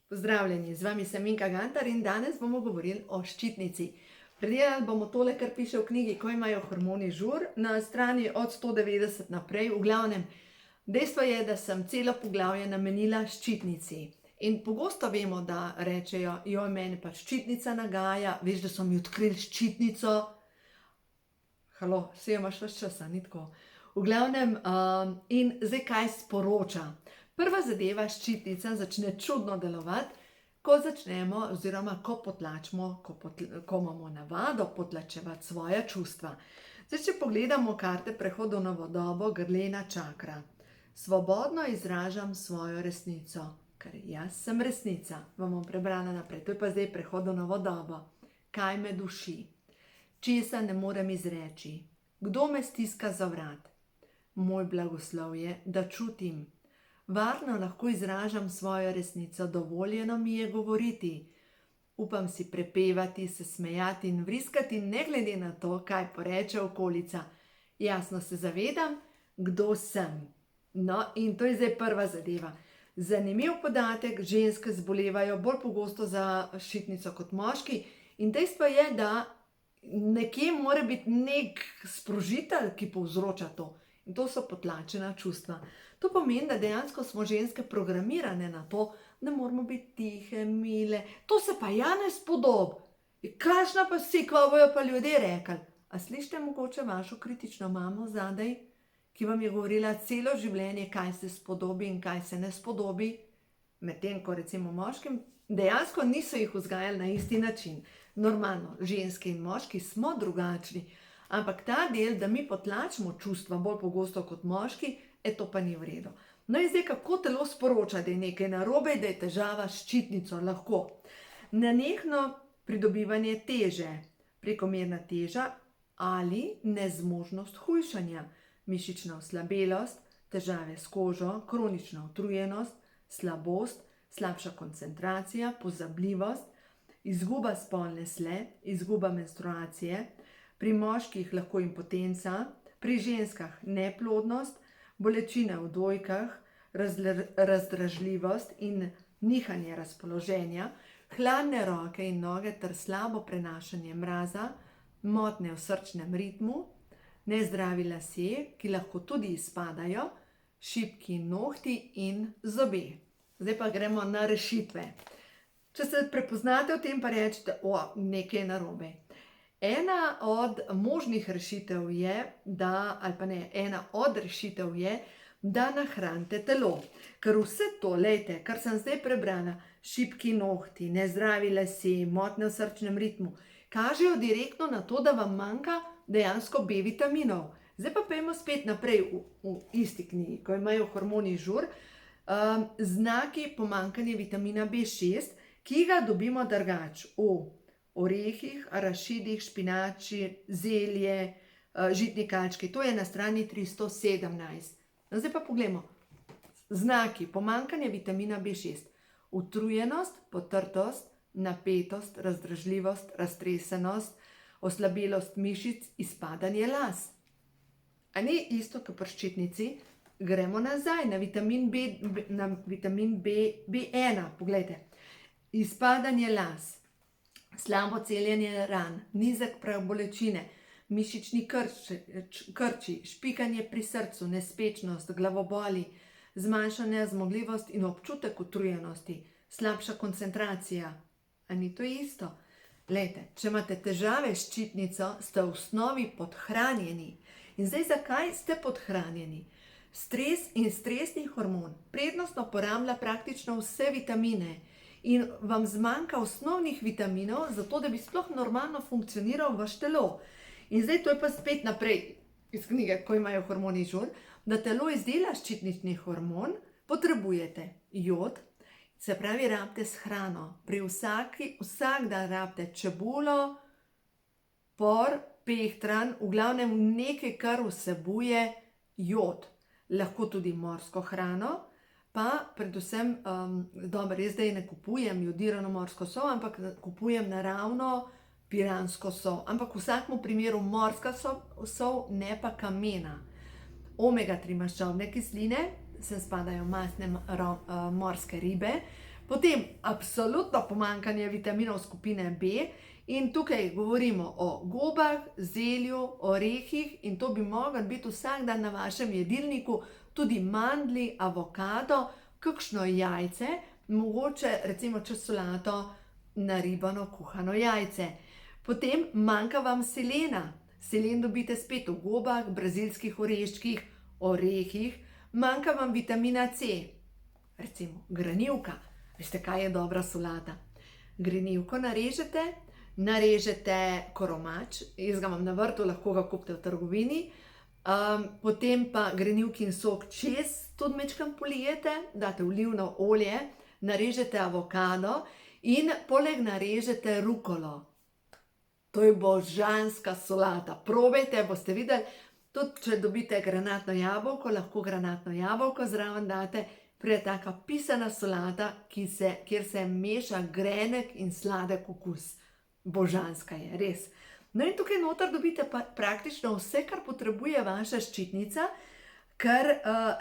Pozdravljeni, z vami sem Minka Gantar in danes bomo govorili o ščitnici. Predelali bomo tole, kar piše v knjigi Ko imajo hormoni žur, na strani od 190 naprej. V glavnem, dejstvo je, da sem celo poglavje namenila ščitnici. In pogosto vemo, da rečejo, joj, meni pa ščitnica nagaja, veš, da so mi odkrili ščitnico. Halo, vse imaš več časa, ni tako. V glavnem, in zdaj kaj sporoča? Prva zadeva, ščitnica začne čudno delovati, ko začnemo oziroma ko potlačimo, ko imamo navado potlačevati svoja čustva. Zdaj, če pogledamo karte prehoda v novo dobo, grlena čakra. Svobodno izražam svojo resnico, ker jaz sem resnica. Vam bom prebrala naprej, to je pa zdaj prehod v novo dobo. Kaj me duši? Česa ne morem izreči? Kdo me stiska za vrat? Moj blagoslov je, da čutim. Varno lahko izražam svojo resnico, dovoljeno mi je govoriti. Upam si prepevati, se smejati in vriskati, ne glede na to, kaj poreče okolica. Jasno se zavedam, kdo sem. No, in to je zdaj prva zadeva. Zanimiv podatek, ženske zbolevajo bolj pogosto za ščitnico kot moški in dejstvo je, da nekje mora biti nek sprožitelj, ki povzroča to. In to so potlačena čustva. To pomeni, da dejansko smo ženske programirane na to, da moramo biti tihe, mile. To se pa ja ne spodobi. Kakšna pa si, kva bojo pa ljudje rekli? A slišite mogoče vašo kritično mamo zadaj, ki vam je govorila celo življenje, kaj se spodobi in kaj se ne spodobi? Medtem ko recimo moškim dejansko niso jih vzgajali na isti način. Normalno, ženske in moški smo drugačni. Ampak ta del, da mi potlačimo čustva bolj pogosto kot moški, to pa ni v redu. No in zdaj, kako telo sporoča, da je nekaj narobe, da je težava s ščitnico? Lahko. Nenehno pridobivanje teže, prekomerna teža ali nezmožnost hujšanja, mišična oslabelost, težave s kožo, kronična utrujenost, slabost, slabša koncentracija, pozabljivost, izguba spolne sle, izguba menstruacije, pri moških lahko impotenca, pri ženskah neplodnost, bolečine v dojkah, razdražljivost in nihanje razpoloženja, hladne roke in noge ter slabo prenašanje mraza, motnje v srčnem ritmu, nezdravi lasje, ki lahko tudi izpadajo, šibki nohti in zobe. Zdaj pa gremo na rešitve. Če se prepoznate v tem, pa rečete, nekaj je narobe. Ena od možnih rešitev je, da nahranite telo. Ker vse to, lejte, kar sem zdaj prebrala, šibki nohti, nezdravi lasje, motnje v srčnem ritmu, kažejo direktno na to, da vam manjka dejansko B vitaminov. Zdaj pa pojdimo spet naprej v isti knjigi, Ko imajo hormoni žur, znaki pomanjkanja vitamina B6, ki ga dobimo drugače v orehih, arašidih, špinači, zelje, žitni kalčki. To je na strani 317. Zdaj pa poglejmo. Znaki pomanjkanja vitamina B6. Utrujenost, potrtost, napetost, razdražljivost, raztresenost, oslabelost mišic, izpadanje las. A ni isto kot pri ščitnici? Gremo nazaj na vitamin B1. Poglejte. Izpadanje las, slabo celjenje ran, nizek prag bolečine, mišični krči, špikanje pri srcu, nespečnost, glavoboli, zmanjšana zmogljivost in občutek utrujenosti, slabša koncentracija. A ni to isto? Glejte, če imate težave s ščitnico, ste v osnovi podhranjeni. In zdaj, zakaj ste podhranjeni? Stres in stresni hormon prednostno porablja praktično vse vitamine in vam zmanjka osnovnih vitaminov, zato da bi sploh normalno funkcioniral vaš telo. In zdaj to je pa spet naprej iz knjige Ko imajo hormoni žur, da telo izdela ščitnični hormon, potrebujete jod, se pravi, rabite s hrano. Vsak dan rabite čebulo, por, pehtran, v glavnem nekaj, kar vsebuje jod. Lahko tudi morsko hrano, pa predvsem, res zdaj ne kupujem jodirano morsko sol, ampak kupujem naravno piransko sol. Ampak v vsakem primeru morska sol, ne pa kamena. Omega 3 maščobne kisline, sem spadajo mastne morske ribe, Potem absolutno pomanjkanje vitaminov skupine B in tukaj govorimo o gobah, zelju, orehih in to bi moglo biti vsak dan na vašem jedilniku, tudi mandlji, avokado, kakšno jajce, mogoče recimo čez solato naribano kuhano jajce. Potem manjka vam selena. Selen dobite spet v gobah, brazilskih oreščkih, orehih, manjka vam vitamina C, recimo granivka. Veste, kaj je dobra solata? Grenivko narežete koromač, jaz ga imam na vrtu, lahko ga kupite v trgovini, potem pa grenivkin sok čez tudi majčkeno polijete, date olivno olje, narežete avokado in poleg narežete rukolo. To je božanska solata. Probajte, boste videli, tudi če dobite granatno jabolko, lahko granatno jabolko zraven date, pride taka pisana solata, kjer se meša grenek in sladek okus. Božanska je, res. No in tukaj noter dobite pa praktično vse, kar potrebuje vaša ščitnica, kar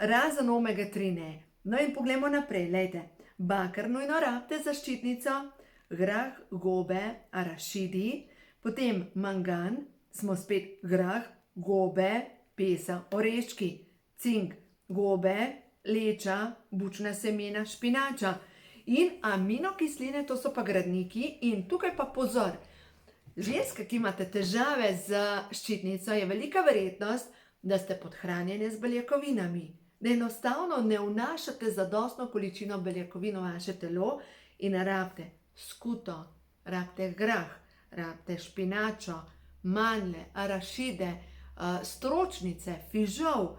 razen omega 3 ne. No in poglejmo naprej, lejte. Baker nujno rabite za ščitnico, grah, gobe, arašidi, potem mangan, smo spet grah, gobe, pesa, oreščki, cink, gobe, leča, bučna semena, špinača in aminokisline, to so pa gradniki in tukaj pa pozor. Ženske, ki imate težave z ščitnico, je velika verjetnost, da ste podhranjene z beljakovinami, da enostavno ne vnašate zadostno količino beljakovin v vaše telo in rabite skuto, rabite grah, rabite špinačo, mandlje, arašide, stročnice, fižol,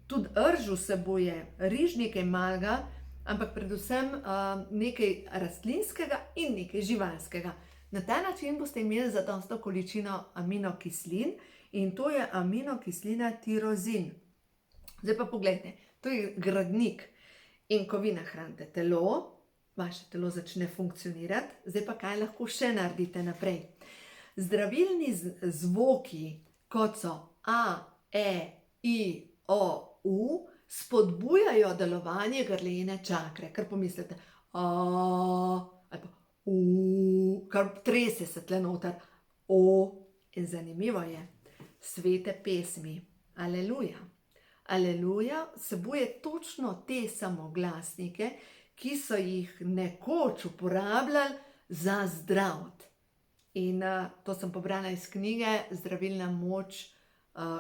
tudi rž vsebuje, riž nekaj malega, ampak predvsem nekaj rastlinskega in nekaj živalskega. Na ta način boste imeli zadostno količino aminokislin in to je aminokislina tirozin. Zdaj pa poglejte, to je gradnik in ko vi nahranite telo, vaše telo začne funkcionirati, zdaj pa kaj lahko še naredite naprej. Zdravilni zvoki, kot so A, E, I, O, U, spodbujajo delovanje grlene čakre, kar pomislite A, ali pa U, kar trese se tle noter, O, in zanimivo je, svete pesmi, aleluja. Aleluja vsebuje točno te samoglasnike, ki so jih nekoč uporabljali za zdraviti. In to sem pobrala iz knjige Zdravilna moč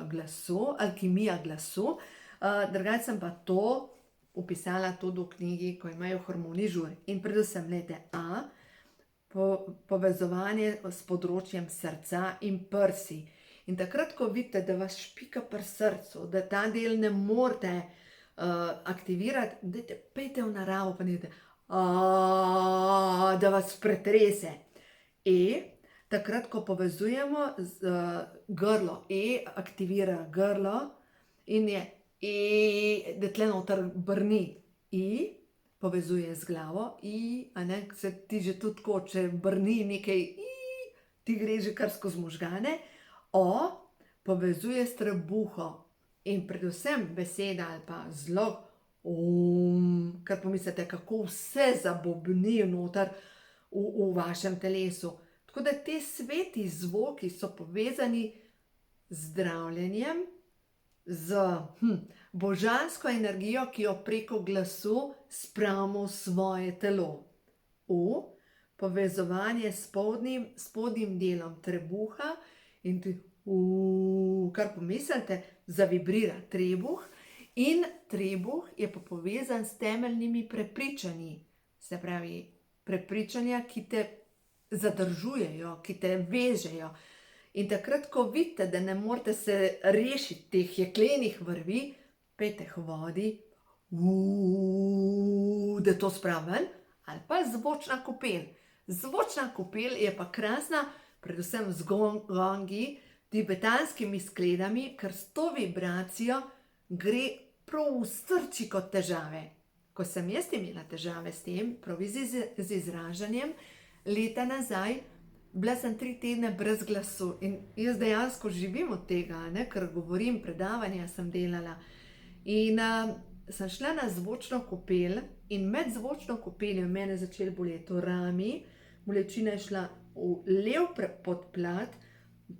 glasu, alkimija glasu. Drugače sem pa to upisala tudi v knjigi, ko imajo hormoni žur. In predvsem, glejte, A, povezovanje s področjem srca in prsi. In takrat, ko vidite, da vas špika pri srcu, da ta del ne morete aktivirati, dajte, pejte v naravo, pa dajte, da vas pretrese. E, takrat, ko povezujemo z grlo, E aktivira grlo in je da tle noter brni. I povezuje z glavo, se ti že tudi tako, če brni nekaj, ti gre že kar skozi možgane. O povezuje s trebuho in predvsem beseda ali pa zlog, kar pomislite, kako vse zabobni noter v vašem telesu. Tako da te sveti zvoki so povezani z zdravljenjem, z božansko energijo, ki jo preko glasu spravimo v svoje telo. U, povezovanje s spodnjim delom trebuha in tudi, kar pomislite, zavibrira trebuh in trebuh je pa povezan s temeljnimi prepričanji. Se pravi, prepričanja, ki te zadržujejo, ki te vežejo. In takrat, ko vidite, da ne morete se rešiti teh jeklenih vrvi, pejte k vodi, da to spraven, ali pa zvočna kopel. Zvočna kopel je pa krasna, predvsem z gongi, tibetanskimi skledami, ker s to vibracijo gre prav v srčiko težave. Ko sem jaz imela težave s tem, prav z izražanjem, leta nazaj, bila sem 3 tedne brez glasu in jaz dejansko živim od tega, ker govorim, predavanja sem delala. In sem šla na zvočno kopel in med zvočno kopeljo mene začel boleti v rami, bolečina je šla v lev podplat,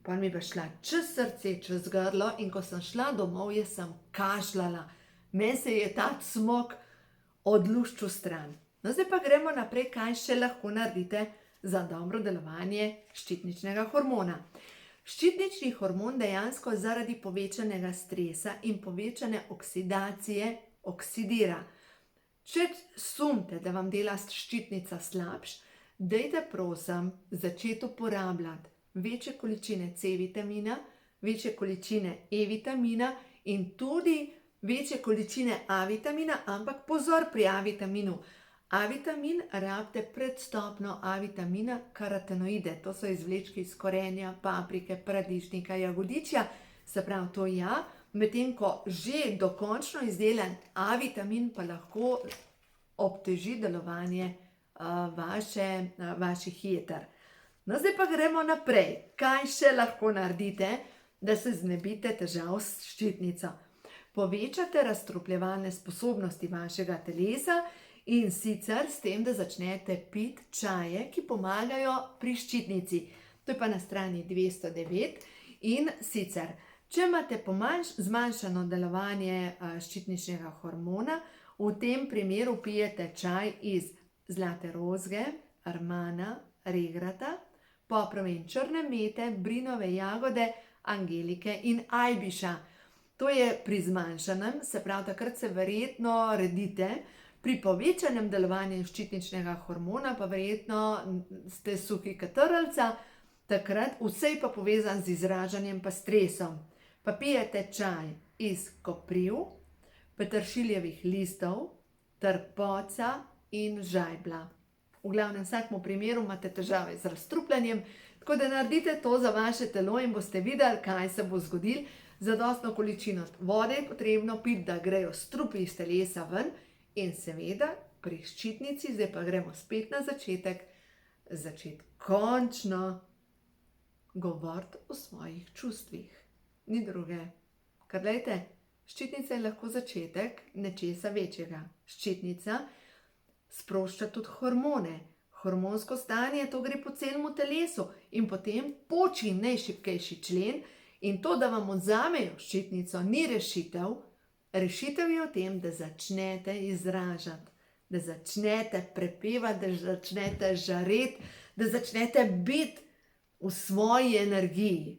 pa mi je šla čez srce, čez grlo, in ko sem šla domov, jaz sem kašljala. Meni se je ta cmok odluščil stran. No, zdaj pa gremo naprej, kaj še lahko naredite za dobro delovanje ščitničnega hormona. Ščitnični hormon dejansko zaradi povečanega stresa in povečane oksidacije oksidira. Če sumite, da vam dela ščitnica slabš, dajte prosim začeti uporabljati večje količine C vitamina, večje količine E vitamina in tudi večje količine A vitamina, ampak pozor pri A vitaminu. A vitamin rabite pred stopnjo A vitamina karotenoide, to so izvlečki iz korenja, paprike, paradižnika, jagodičja, se pravi to ja, medtem ko že dokončno izdelan A vitamin pa lahko obteži delovanje vaših jeter. No, zdaj pa gremo naprej. Kaj še lahko naredite, da se znebite težav s ščitnico? Povečate razstrupljevalne sposobnosti vašega telesa in sicer s tem, da začnete piti čaje, ki pomagajo pri ščitnici. To je pa na strani 209 in sicer, če imate zmanjšano delovanje ščitničnega hormona, v tem primeru pijete čaj iz zlate rozge, rmana, regrata, poprove in črne mete, brinove jagode, angelike in ajbiša. To je pri zmanjšanem, se pravi takrat se verjetno redite, pri povečanem delovanju ščitničnega hormona pa verjetno ste suhi katrlca, takrat vse pa povezan z izražanjem pa stresom. Pa pijete čaj iz kopriv, peteršiljevih listov, trpoca in žajbla. V glavnem vsakemu primeru imate težave z razstrupljanjem, tako da naredite to za vaše telo in boste videli, kaj se bo zgodilo. Zadostno količino vode je potrebno piti, da grejo strupi iz telesa ven in seveda pri ščitnici, zdaj pa gremo spet na začetek, začeti končno govoriti o svojih čustvih. Ni druge. Ker glejte, ščitnica je lahko začetek nečesa večjega. Ščitnica sprošča tudi hormone. Hormonsko stanje, to gre po celemu telesu in potem poči najšibkejši člen in to, da vam odzamejo ščitnico, ni rešitev. Rešitev je v tem, da začnete izražati, da začnete prepevati, da začnete žareti, da začnete biti v svoji energiji.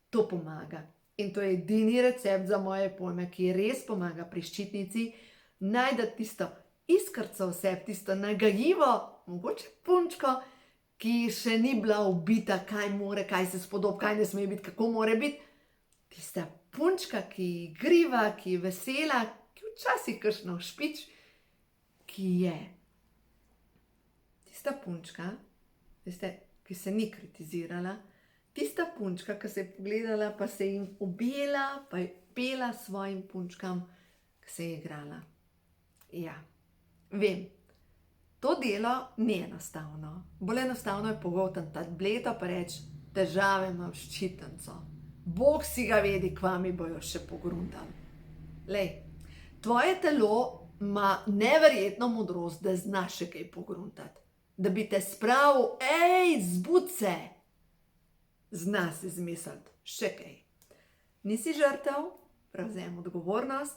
To pomaga. In to je edini recept za moje pojme, ki res pomaga pri ščitnici, najti tisto iskrco v sebi, tisto nagajivo, mogoče punčko, ki še ni bila ubita, kaj more, kaj se spodobi, kaj ne sme biti, kako more biti. Tista punčka, ki igriva, ki je vesela, ki včasih kakšno špič, ki je. Tista punčka, veste, ki se ni kritizirala, tista punčka, ki se je pogledala, pa se jim objela, pa je pela svojim punčkam, ki se je igrala. Ja, vem, to delo ni enostavno. Bolj enostavno je pogoltniti bleto pa reči, težave imam s ščitnico. Bog si ga vedi, kva mi bojo še pogrundali. Lej, tvoje telo ima neverjetno modrost, da zna še kaj pogruntati. Da bi te spravil, zbud se! Zna se zmisliti še kaj. Nisi žrtev, prevzem odgovornost,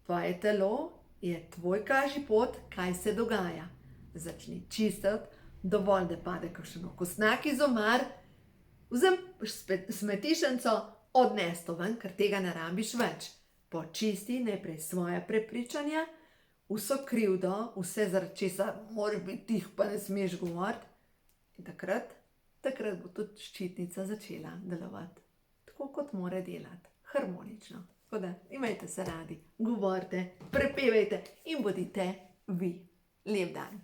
tvoje telo je tvoj kažipot, kaj se dogaja. Začni čistiti, dovolj, da pade kakšen okosnjak iz omar, vzem smetiščnico, odnes to ven, ker tega ne rabiš več. Počisti najprej svoje prepričanja, vso krivdo, vse zaradi česar moraš biti tih, pa ne smeš govoriti. In takrat bo tudi ščitnica začela delovati. Tako kot mora delati, harmonično. Tako da, imejte se radi, govorite, prepevajte in bodite vi. Lep dan.